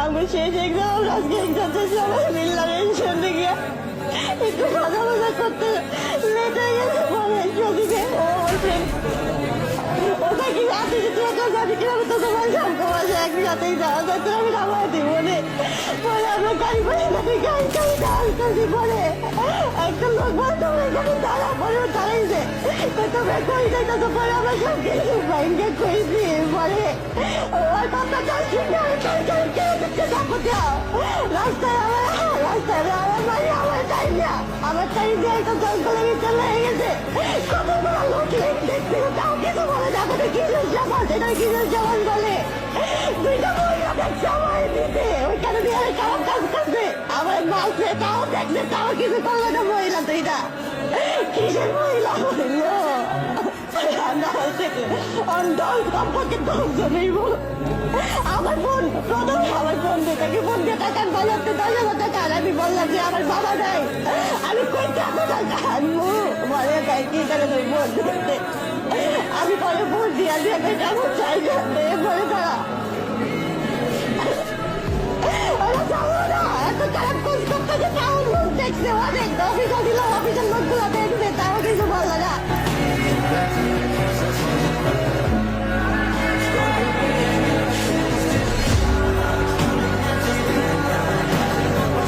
আমি শেষ এক্সাম আজকে এক্সামটা সবাই মিললাম এনশনে গিয়া একটু সাজা মজা করতে লেট হয়ে গেছে পরে সদিকে ও আমার ফ্রেন্ড ওটা কি রাতে যে তুই একা যাবি কিভাবে তো তোমার সামনে মাঝে একসাথেই যাওয়া যায় তো আমি নামাই দিব বলে পরে আমরা গাড়ি করে গাড়ি গাড়ি গাড়ি আসতেছি পরে একটা লোক বল তোমরা এখানে দাঁড়া পরে ও দাঁড়াইছে তো তোমরা কই যাইতো তো পরে আমরা সব কিছু বাইকে কইছি পরে ওর কথা কাজ শুনে আমি গাড়ি গাড়ি কেড়ে দিচ্ছে থাকো যাও রাস্তায় আমার বাড়ি আমার টাইম না আমার টাইম দিয়ে একটা জঙ্গলের ভিতরে লেগে গেছে কতগুলো লোক লেগে দেখছিল তাও কিছু বলে দেখো তো কিসের সমাজ এটা কিসের সমাজ বলে দুইটা মহিলাদের সময় দিতে ওইখানে দিয়ে খারাপ কাজ করছে আমার মাসে তাও দেখলে তাও কিছু করলো না মহিলা দুইটা কিসের মহিলা বললো আমার বোন প্রথম আমার বোন দুটাকে বোন দিয়ে টাকা বলাতে 10,000 টাকা আর আমি বললাম যে আমার বাবা নাই আমি কই এত টাকা আনবো বলে তাই কি করে বোন দিতে আমি পরে বোন দিয়ে আমি একটা চাই বলে তারা